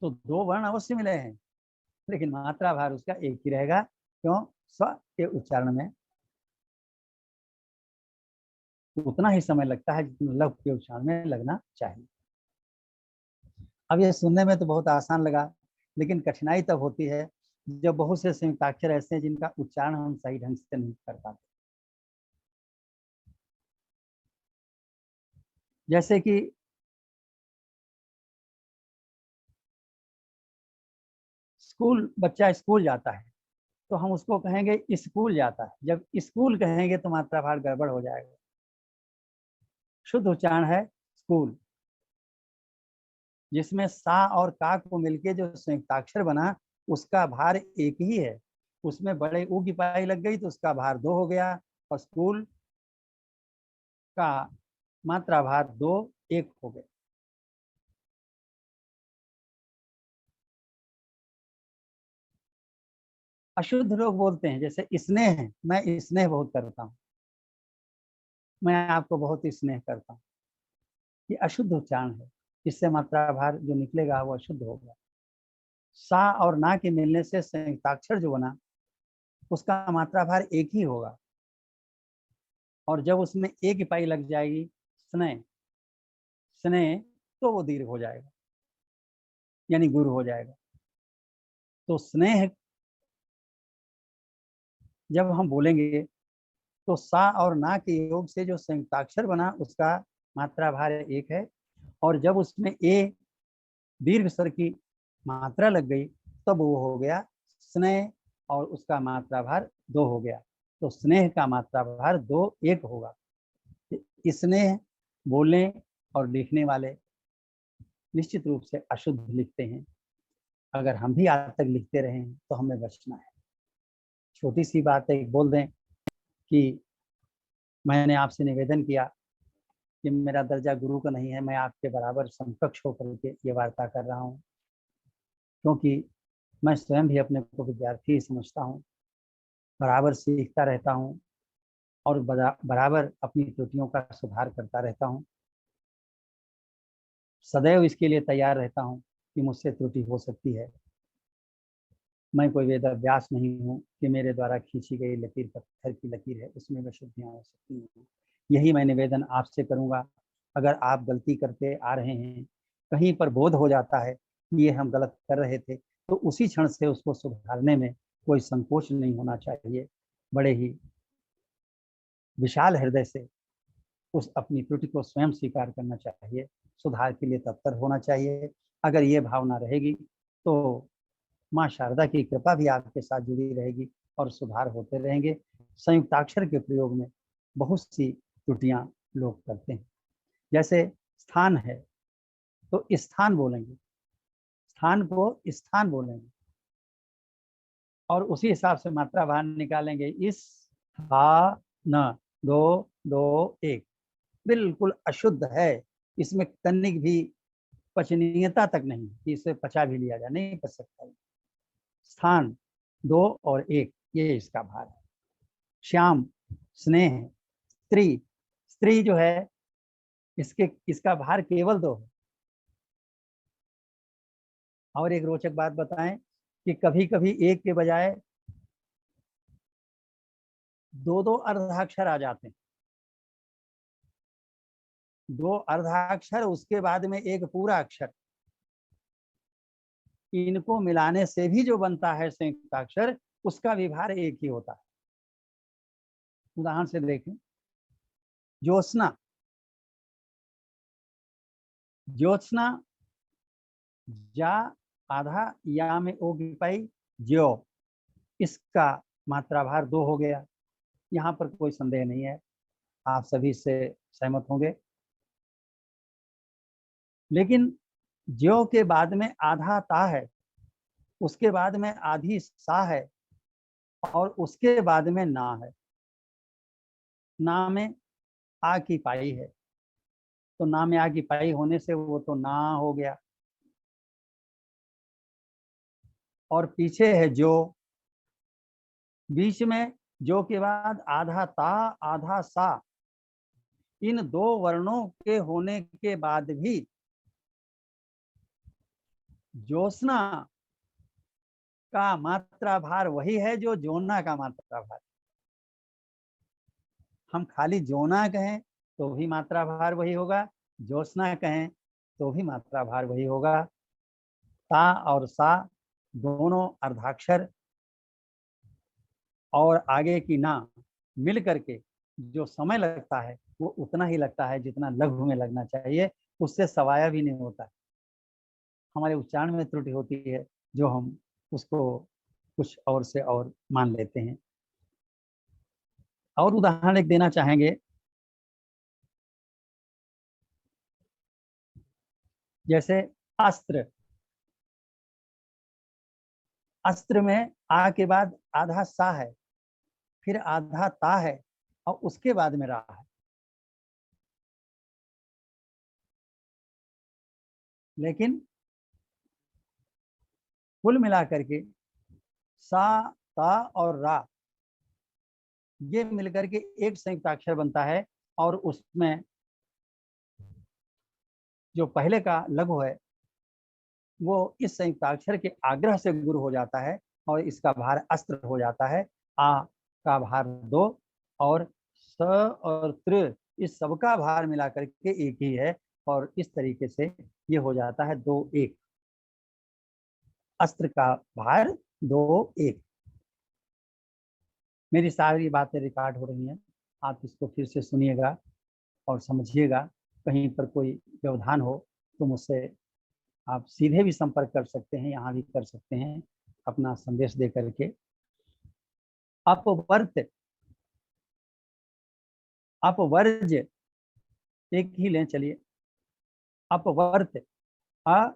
S1: तो 2 वर्ण अवश्य मिले हैं, लेकिन मात्रा भार उसका एक ही रहेगा। क्यों? स्व के उच्चारण में उतना ही समय लगता है जितना लघु के उच्चारण में लगना चाहिए। अब ये सुनने में तो बहुत आसान लगा, लेकिन कठिनाई तब होती है जब बहुत से संयुक्ताक्षर ऐसे हैं जिनका उच्चारण हम सही ढंग से नहीं कर पाते। जैसे कि बच्चा स्कूल जाता है तो हम उसको कहेंगे स्कूल जाता है, जब स्कूल कहेंगे तो मात्राभार गड़बड़ हो जाएगा। शुद्ध उच्चारण है स्कूल, जिसमें सा और का को मिलके जो संयुक्ताक्षर बना उसका भार एक ही है। उसमें बड़े ऊ की पाई लग गई तो उसका भार 2 हो गया, और स्कूल का मात्रा भार 2 1 हो गया। अशुद्ध लोग बोलते हैं, जैसे स्नेह है, मैं स्नेह बहुत करता हूँ, मैं आपको बहुत स्नेह करता हूँ, ये अशुद्ध उच्चारण है। इससे मात्रा भार जो निकलेगा वो अशुद्ध होगा। सा और ना के मिलने से संयुक्ताक्षर जो बना उसका मात्रा भार एक ही होगा, और जब उसमें एक इकाई लग जाएगी स्नेह स्नेह तो वो दीर्घ हो जाएगा, यानी गुरु हो जाएगा। तो स्नेह जब हम बोलेंगे तो सा और ना के योग से जो संयुक्ताक्षर बना उसका मात्रा भार एक है, और जब उसमें ए दीर्घ स्वर की मात्रा लग गई तब वो हो गया स्नेह, और उसका मात्रा भार 2 हो गया। तो स्नेह का मात्रा भार 2 1 होगा। स्नेह बोलने और लिखने वाले निश्चित रूप से अशुद्ध लिखते हैं। अगर हम भी आज तक लिखते रहे तो हमें बचना है। छोटी सी बात है, बोल दें कि मैंने आपसे निवेदन किया कि मेरा दर्जा गुरु का नहीं है, मैं आपके बराबर समकक्ष होकर के ये वार्ता कर रहा हूँ, क्योंकि मैं स्वयं भी अपने को विद्यार्थी समझता हूँ, बराबर सीखता रहता हूँ और बराबर अपनी त्रुटियों का सुधार करता रहता हूँ। सदैव इसके लिए तैयार रहता हूँ कि मुझसे त्रुटि हो सकती है। मैं कोई वेद व्यास नहीं हूँ कि मेरे द्वारा खींची गई लकीर पत्थर की लकीर है, उसमें विशुद्धियाँ हो सकती हैं। यही मैं निवेदन आपसे करूँगा। अगर आप गलती करते आ रहे हैं, कहीं पर बोध हो जाता है कि ये हम गलत कर रहे थे, तो उसी क्षण से उसको सुधारने में कोई संकोच नहीं होना चाहिए। बड़े ही विशाल हृदय से उस अपनी त्रुटि को स्वयं स्वीकार करना चाहिए, सुधार के लिए तत्पर होना चाहिए। अगर ये भावना रहेगी तो माँ शारदा की कृपा भी आपके साथ जुड़ी रहेगी और सुधार होते रहेंगे। संयुक्ताक्षर के प्रयोग में बहुत सी त्रुटियां लोग करते हैं। जैसे स्थान है तो स्थान बोलेंगे, स्थान को स्थान बोलेंगे, और उसी हिसाब से मात्रा बाहर निकालेंगे। इस हा न 2 2 1 बिल्कुल अशुद्ध है। इसमें तनिक भी पचनीयता तक नहीं कि इसे पचा भी लिया जाए, नहीं पच सकता। स्थान 2 और 1 ये इसका भार है। श्याम स्नेह, स्त्री स्त्री जो है इसका भार केवल 2 है। और एक रोचक बात बताएं कि कभी कभी एक के बजाय 2 अर्धाक्षर आ जाते हैं। 2 अर्धाक्षर उसके बाद में एक पूरा अक्षर, इनको मिलाने से भी जो बनता है संयुक्ताक्षर उसका विभार एक ही होता है। उदाहरण से देखें, ज्योत्सना, ज्योत्सना जा आधा या में ओ की पाई ज्यो, इसका मात्रा भार 2 हो गया। यहाँ पर कोई संदेह नहीं है, आप सभी से सहमत होंगे। लेकिन ज्यो के बाद में आधा ता है, उसके बाद में आधी सा है, और उसके बाद में ना है। ना में आ की पाई है, तो ना में आ की पाई होने से वो तो ना हो गया। और पीछे है जो, बीच में जो के बाद आधा ता आधा सा, इन 2 वर्णों के होने के बाद भी ज्योत्सना का मात्रा भार वही है जो जोना का मात्रा भार। हम खाली जोना कहें तो भी मात्रा भार वही होगा, ज्योत्सना कहें तो भी मात्रा भार वही होगा। ता और सा दोनों अर्धाक्षर और आगे की ना मिल करके जो समय लगता है वो उतना ही लगता है जितना लघु में लगना चाहिए, उससे सवाया भी नहीं होता। हमारे उच्चारण में त्रुटि होती है जो हम उसको कुछ और से और मान लेते हैं। और उदाहरण एक देना चाहेंगे, जैसे अस्त्र। अस्त्र में आ के बाद आधा सा है, फिर आधा ता है और उसके बाद में रा है। लेकिन कुल मिलाकर के सा, ता और रा ये मिलकर के एक संयुक्त अक्षर बनता है, और उसमें जो पहले का लघु है वो इस संयुक्ताक्षर के आग्रह से गुरु हो जाता है और इसका भार अस्त्र हो जाता है। आ का भार 2 और स और त्र इस सबका भार मिला करके एक ही है, और इस तरीके से ये हो जाता है 2-1। अस्त्र का भार 2-1। मेरी सारी बातें रिकॉर्ड हो रही हैं, आप इसको फिर से सुनिएगा और समझिएगा। कहीं पर कोई व्यवधान हो तो मुझसे आप सीधे भी संपर्क कर सकते हैं, यहाँ भी कर सकते हैं अपना संदेश दे करके। अपवर्त, अपवर्ज एक ही लें, चलिए। अपवर्त, अ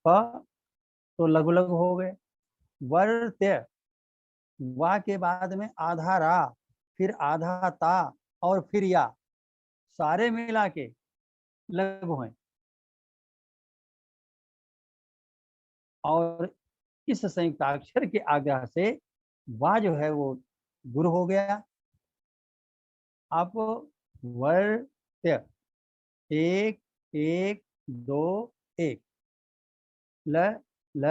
S1: प तो लघु लघु हो गए। वर्त्य, वा के बाद में आधा रा, फिर आधा ता और फिर या, सारे मिला के लघु हैं। और इस संयुक्ताक्षर के आग्रह से वा जो है वो गुरु हो गया। अपवर्त्य 1-1-2-1, ल ल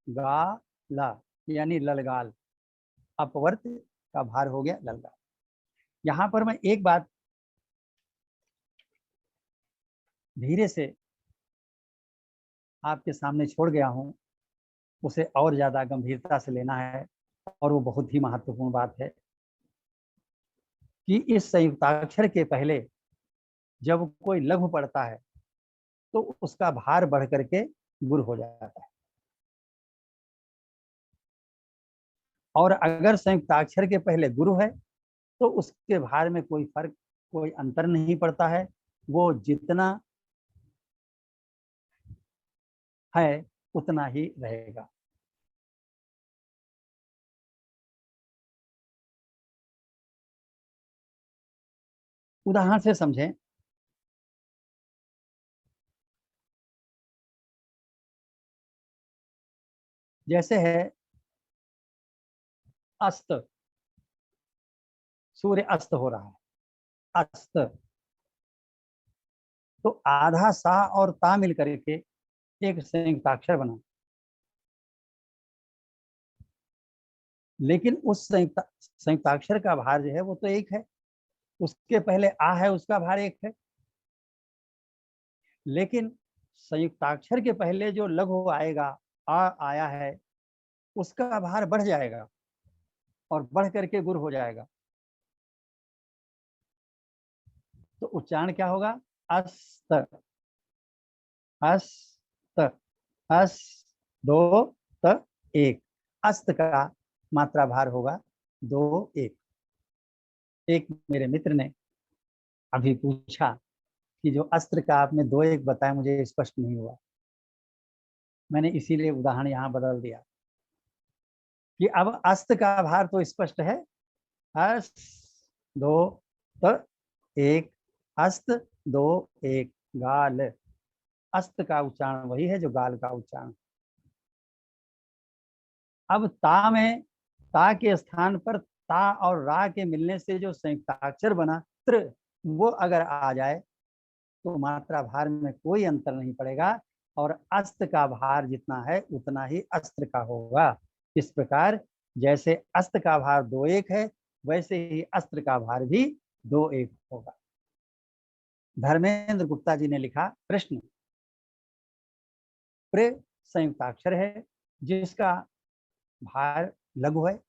S1: गा ला यानी ललगाल। अपवर्त का भार हो गया ललगाल। यहाँ पर मैं एक बात धीरे से आपके सामने छोड़ गया हूँ, उसे और ज्यादा गंभीरता से लेना है, और वो बहुत ही महत्वपूर्ण बात है कि इस संयुक्ताक्षर के पहले जब कोई लघु पड़ता है तो उसका भार बढ़ करके गुरु हो जाता है, और अगर संयुक्ताक्षर के पहले गुरु है तो उसके भार में कोई फर्क, कोई अंतर नहीं पड़ता है। वो जितना है उतना ही रहेगा। उदाहरण से समझें, जैसे है अस्त, सूर्य अस्त हो रहा है, अस्त। तो आधा सा और ता मिल करके एक संयुक्ताक्षर बना, लेकिन उस संयुक्ताक्षर का भार जो है वो तो एक है, उसके पहले आ है उसका भार एक है। लेकिन संयुक्ताक्षर के पहले जो लघु आएगा, आ आया है, उसका भार बढ़ जाएगा और बढ़ करके गुरु हो जाएगा। तो उच्चारण क्या होगा? अस्त, अस्त, अस 2-1। अस्त का मात्रा भार होगा 2-1। एक मेरे मित्र ने अभी पूछा कि जो अस्त्र का आपने 2-1 बताया मुझे स्पष्ट नहीं हुआ। मैंने इसीलिए उदाहरण यहाँ बदल दिया कि अब अस्त्र का भार तो स्पष्ट है, अस 2-1, अस्त 2-1, गाल। अस्त का उच्चारण वही है जो गाल का उच्चारण। अब ता में ता के स्थान पर ता और रा के मिलने से जो संयुक्ताक्षर बना त्र, वो अगर आ जाए तो मात्रा भार में कोई अंतर नहीं पड़ेगा, और अस्त का भार जितना है उतना ही अस्त्र का होगा। इस प्रकार जैसे अस्त का भार 2-1 है, वैसे ही अस्त्र का भार भी 2-1 होगा। धर्मेंद्र गुप्ता जी ने लिखा, प्रश्न, प्र संयुक्ताक्षर है जिसका भार लघु है,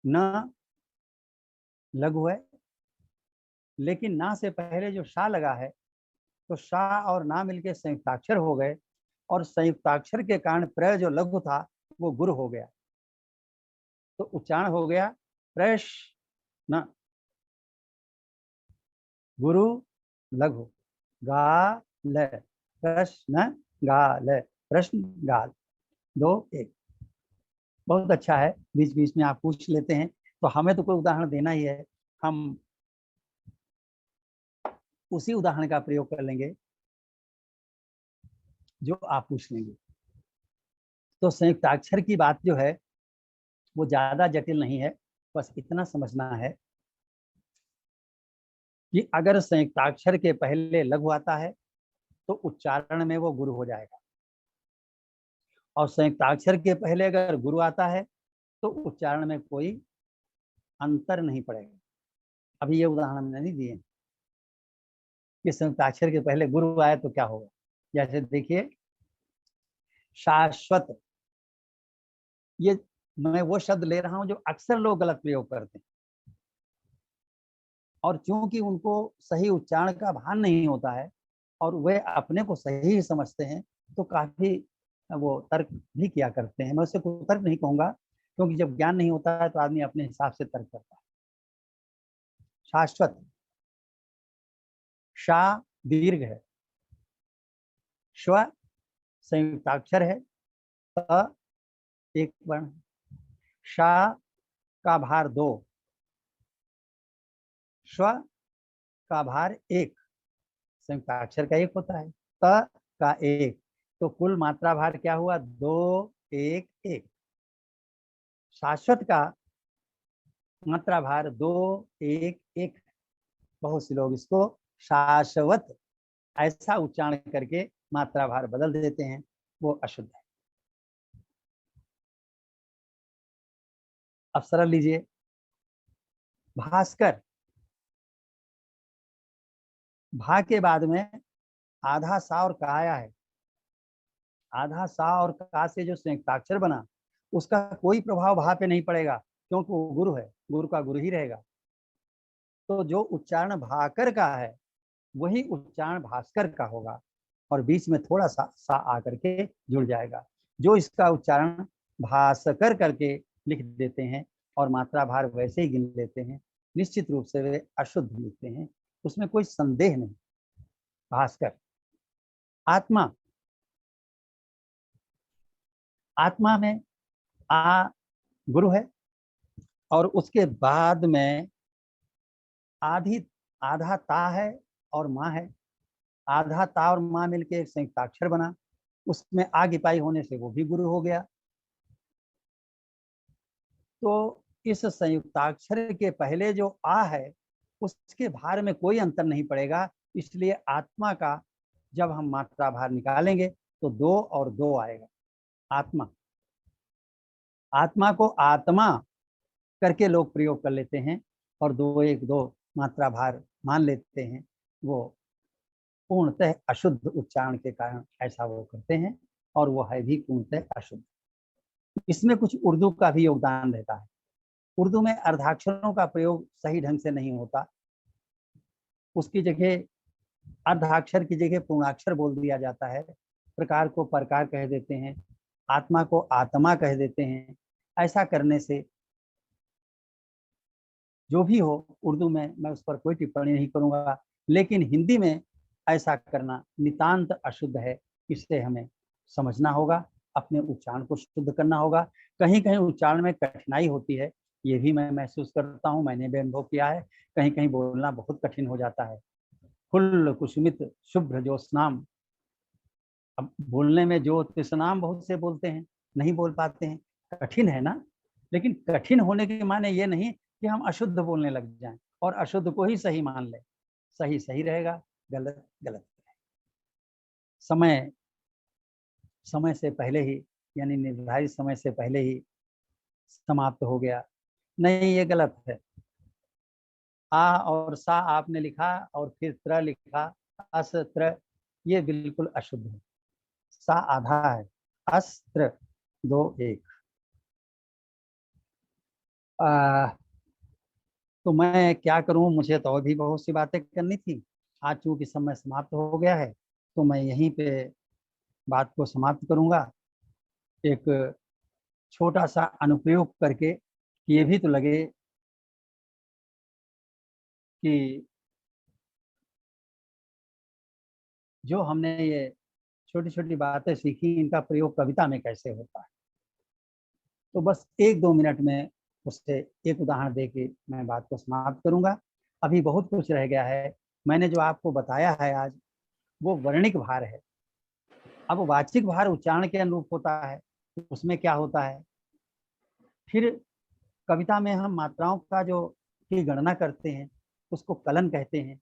S1: न लघु है, लेकिन ना से पहले जो शा लगा है तो शा और ना मिलके संयुक्ताक्षर हो गए, और संयुक्ताक्षर के कारण प्रय जो लघु था वो गुरु हो गया, तो उच्चारण हो गया प्रश्न, गुरु लघु, गाल, प्रश्न गाल, प्रश्न गाल, 2 1। बहुत अच्छा है, बीच बीच में आप पूछ लेते हैं, तो हमें तो कोई उदाहरण देना ही है, हम उसी उदाहरण का प्रयोग कर लेंगे जो आप पूछ लेंगे। तो संयुक्ताक्षर की बात जो है वो ज्यादा जटिल नहीं है, बस इतना समझना है कि अगर संयुक्ताक्षर के पहले लघु आता है तो उच्चारण में वो गुरु हो जाएगा, और संयुक्ताक्षर के पहले अगर गुरु आता है तो उच्चारण में कोई अंतर नहीं पड़ेगा। अभी ये उदाहरण हमने नहीं दिए कि संयुक्ताक्षर के पहले गुरु आए तो क्या होगा। जैसे देखिए शाश्वत, ये मैं वो शब्द ले रहा हूं जो अक्सर लोग गलत प्रयोग करते हैं, और चूंकि उनको सही उच्चारण का भान नहीं होता है और वे अपने को सही समझते हैं, तो काफी वो तर्क भी किया करते हैं। मैं उससे कोई तर्क नहीं कहूंगा, क्योंकि जब ज्ञान नहीं होता है तो आदमी अपने हिसाब से तर्क करता है। शाश्वत, शा दीर्घ है, श्व संयुक्ताक्षर है, त एक वर्ण, शा का भार 2, श्व का भार 1, संयुक्ताक्षर का 1 होता है, त का 1, तो कुल मात्रा भार क्या हुआ 2 1 1। शाश्वत का मात्रा भार 2 1 1। बहुत से लोग इसको शाश्वत ऐसा उच्चारण करके मात्रा भार बदल देते हैं, वो अशुद्ध है। अब सरल लीजिए, भास्कर, भा के बाद में आधा सा और का आया है, आधा सा और का से जो संयुक्ताक्षर बना उसका कोई प्रभाव भा पे नहीं पड़ेगा, क्योंकि वो गुरु है, गुरु का गुरु ही रहेगा। तो जो उच्चारण भाकर का है वही उच्चारण भास्कर का होगा, और बीच में थोड़ा सा आकर के जुड़ जाएगा। जो इसका उच्चारण भास्कर करके लिख देते हैं और मात्रा भार वैसे ही गिन लेते हैं, निश्चित रूप से वे अशुद्ध लिखते हैं, उसमें कोई संदेह नहीं। भास्कर, आत्मा, आत्मा में आ गुरु है, और उसके बाद में आधा ता है और माँ है, आधा ता और माँ मिलके एक संयुक्ताक्षर बना, उसमें आगिपाई होने से वो भी गुरु हो गया। तो इस संयुक्ताक्षर के पहले जो आ है उसके भार में कोई अंतर नहीं पड़ेगा, इसलिए आत्मा का जब हम मात्रा भार निकालेंगे तो 2 और 2 आएगा। आत्मा, आत्मा को आत्मा करके लोग प्रयोग कर लेते हैं और 2 1 2 मात्रा भार मान लेते हैं, वो पूर्णतः अशुद्ध उच्चारण के कारण ऐसा वो करते हैं, और वो है भी पूर्णतः अशुद्ध। इसमें कुछ उर्दू का भी योगदान रहता है। उर्दू में अर्धाक्षरों का प्रयोग सही ढंग से नहीं होता, उसकी जगह अर्धाक्षर की जगह पूर्णाक्षर बोल दिया जाता है, प्रकार को प्रकार कह देते हैं, आत्मा को आत्मा कह देते हैं। ऐसा करने से जो भी हो, उर्दू में मैं उस पर कोई टिप्पणी नहीं करूंगा, लेकिन हिंदी में ऐसा करना नितांत अशुद्ध है। इससे हमें समझना होगा, अपने उच्चारण को शुद्ध करना होगा। कहीं कहीं उच्चारण में कठिनाई होती है, ये भी मैं महसूस करता हूँ, मैंने भी अनुभव किया है, कहीं कहीं बोलना बहुत कठिन हो जाता है। फुल कुसुमित शुभ्र ज्योत्स्नाम, अब बोलने में ज्योतिषनाम बहुत से बोलते हैं, नहीं बोल पाते हैं, कठिन है ना। लेकिन कठिन होने के माने ये नहीं कि हम अशुद्ध बोलने लग जाएं और अशुद्ध को ही सही मान लें। सही सही रहेगा, गलत गलत रहेगा। समय से पहले ही, यानी निर्धारित समय से पहले ही समाप्त हो गया, नहीं, ये गलत है। आ और सा आपने लिखा और फिर त्र लिखा, अस त्र, ये बिल्कुल अशुद्ध है। सा आधा है अस्त्र 2 1। तो मैं क्या करूं, मुझे तो और भी बहुत सी बातें करनी थी। आज चूंकि समय समाप्त हो गया है तो मैं यहीं पे बात को समाप्त करूंगा, एक छोटा सा अनुप्रयोग करके। ये भी तो लगे कि जो हमने ये छोटी छोटी बातें सीखी, इनका प्रयोग कविता में कैसे होता है। तो बस 1-2 मिनट में उससे एक उदाहरण दे के मैं बात को समाप्त करूंगा। अभी बहुत कुछ रह गया है। मैंने जो आपको बताया है आज, वो वर्णिक भार है। अब वाचिक भार उच्चारण के अनुरूप होता है, उसमें क्या होता है, फिर कविता में हम मात्राओं का जो की गणना करते हैं उसको कलन कहते हैं।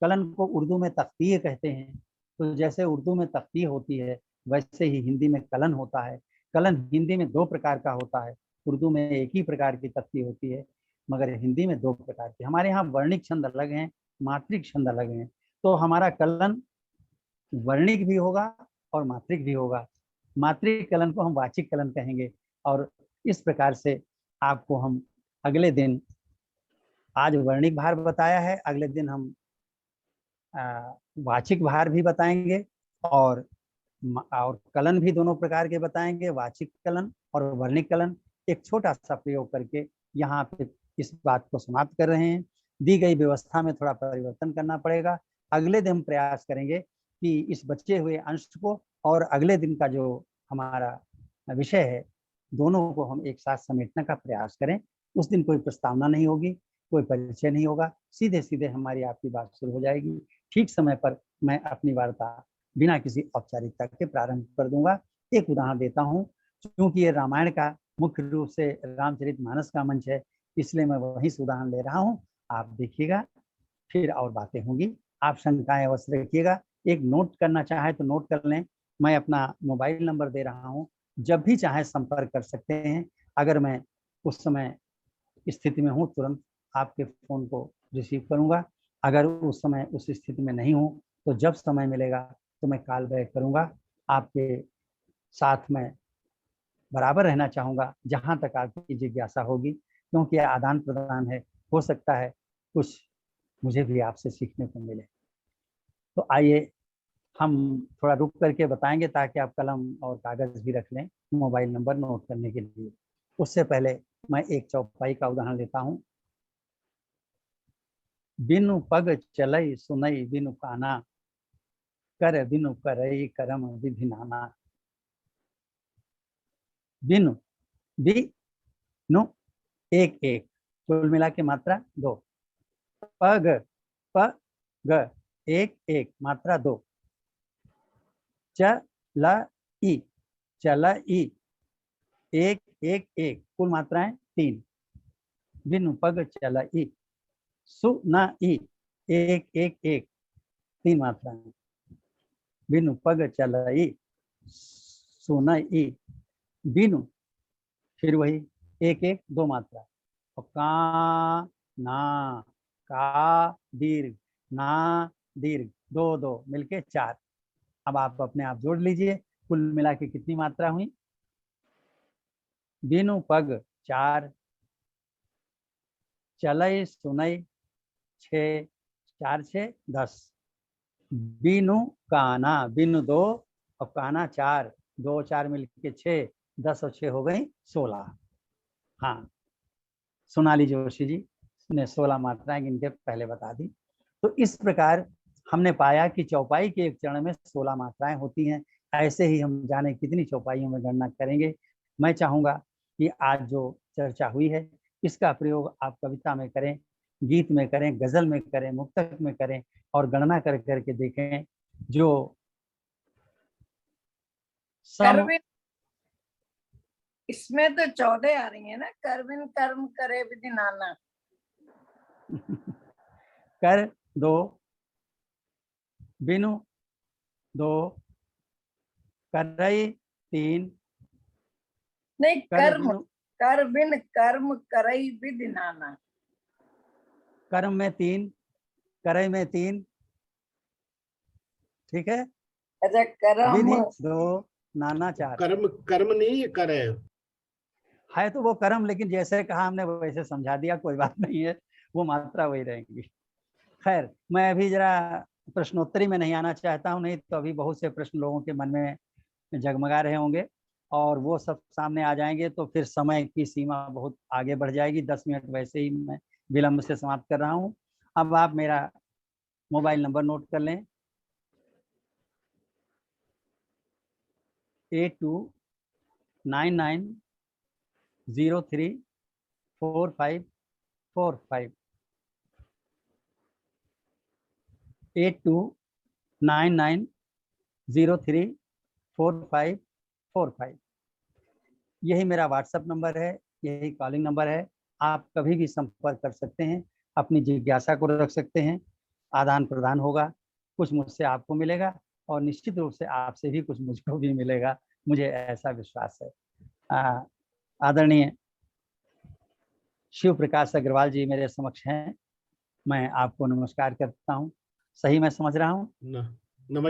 S1: कलन को उर्दू में तख्तीय कहते हैं। तो जैसे उर्दू में तख्तीय होती है, वैसे ही हिंदी में कलन होता है। कलन हिंदी में 2 प्रकार का होता है, उर्दू में एक ही प्रकार की तख्ती होती है, मगर हिंदी में 2 प्रकार की। हमारे यहाँ वर्णिक छंद अलग हैं, मात्रिक छंद अलग हैं। तो हमारा कलन वर्णिक भी होगा और मात्रिक भी होगा। मात्रिक कलन को हम वाचिक कलन कहेंगे। और इस प्रकार से आपको हम अगले दिन, आज वर्णिक भार बताया है, अगले दिन हम वाचिक भार भी बताएंगे और कलन भी दोनों प्रकार के बताएंगे, वाचिक कलन और वर्णिक कलन। एक छोटा सा प्रयोग करके यहाँ पे इस बात को समाप्त कर रहे हैं। दी गई व्यवस्था में थोड़ा परिवर्तन करना पड़ेगा। अगले दिन हम प्रयास करेंगे कि इस बचे हुए अंश को और अगले दिन का जो हमारा विषय है, दोनों को हम एक साथ समेटने का प्रयास करें। उस दिन कोई प्रस्तावना नहीं होगी, कोई परिचय नहीं होगा, सीधे सीधे हमारी आपकी बात शुरू हो जाएगी। ठीक समय पर मैं अपनी वार्ता बिना किसी औपचारिकता के प्रारंभ कर दूंगा। एक उदाहरण देता हूँ, क्योंकि ये रामायण का मुख्य रूप से रामचरितमानस का मंच है, इसलिए मैं वहीं से उदाहरण ले रहा हूँ। आप देखिएगा, फिर और बातें होंगी। आप शंकाएं अवश्य रखिएगा। एक नोट करना चाहे तो नोट कर लें। मैं अपना मोबाइल नंबर दे रहा हूँ, जब भी चाहे संपर्क कर सकते हैं। अगर मैं उस समय स्थिति में हूँ, तुरंत आपके फोन को रिसीव करूंगा। अगर उस समय उस स्थिति में नहीं हूँ तो जब समय मिलेगा तो मैं कॉल बैक करूंगा। आपके साथ में बराबर रहना चाहूंगा जहां तक आपकी जिज्ञासा होगी, क्योंकि आदान प्रदान है। हो सकता है कुछ मुझे भी आपसे सीखने को मिले। तो आइए हम थोड़ा रुक करके बताएंगे, ताकि आप कलम और कागज भी रख लें मोबाइल नंबर नोट करने के लिए। उससे पहले मैं एक चौपाई का उदाहरण लेता हूँ। बिनु पग चलई सुनई बिनु काना, कर बिनु करई करम विधि नाना। बिनु, बिनु एक एक, कुल मिला के मात्रा 2। पग, पग एक एक, मात्रा 2। चलई, चलई एक एक एक, कुल मात्राएं 3। बिनु पग चलई, सुनई एक एक एक, 3 मात्राएं। बिनु पग चलई सुनई, बिनु, फिर वही एक एक 2 मात्रा। और का ना, का दीर्घ, ना दीर्घ, 2 2 मिलके 4। अब आप अपने आप जोड़ लीजिए, कुल मिला के कितनी मात्रा हुई। बिनु पग 4, चलई सुनई 6, 4 6 10। बिनु काना, बिनु 2 और काना 4, 2 4 मिलके 6, 10 और 6 हो गई 16। हाँ, सोनाली जोशी जी ने 16 मात्राएं गिन के पहले बता दी। तो इस प्रकार हमने पाया कि चौपाई के एक चरण में 16 मात्राएं होती हैं। ऐसे ही हम जाने कितनी चौपाइयों में गणना करेंगे। मैं चाहूंगा कि आज जो चर्चा हुई है, इसका प्रयोग आप कविता में करें, गीत में करें, गजल में करें, मुक्तक में करें, और गणना कर करके देखें। जो सम,
S3: इसमें तो 14 आ रही है ना, कर्मिन कर्म करे विधि नाना।
S1: कर 2, बिनु 2, करई 3,
S3: नहीं,
S1: कर
S3: कर्म,
S1: बिनु,
S3: कर बिन कर्म करई विधि नाना।
S1: कर्म में 3, करई में 3, ठीक है।
S3: अच्छा, कर्म
S1: विधि 2, नानाचार
S4: कर्म कर्म नहीं, ये कर
S1: है तो वो कर्म, लेकिन जैसे कहा हमने वैसे समझा दिया, कोई बात नहीं है, वो मात्रा वही रहेगी। खैर, मैं अभी जरा प्रश्नोत्तरी में नहीं आना चाहता हूँ, नहीं तो अभी बहुत से प्रश्न लोगों के मन में जगमगा रहे होंगे और वो सब सामने आ जाएंगे तो फिर समय की सीमा बहुत आगे बढ़ जाएगी। 10 मिनट वैसे ही मैं विलंब से समाप्त कर रहा हूँ। अब आप मेरा मोबाइल नंबर नोट कर लें, 8299034545 8299034545। यही मेरा व्हाट्सएप नंबर है, यही कॉलिंग नंबर है। आप कभी भी संपर्क कर सकते हैं, अपनी जिज्ञासा को रख सकते हैं, आदान प्रदान होगा, कुछ मुझसे आपको मिलेगा और निश्चित रूप से आपसे भी कुछ मुझको भी मिलेगा, मुझे ऐसा विश्वास है। आदरणीय शिव प्रकाश अग्रवाल जी मेरे समक्ष हैं, मैं आपको नमस्कार करता हूँ। सही मैं समझ रहा हूँ?
S4: ना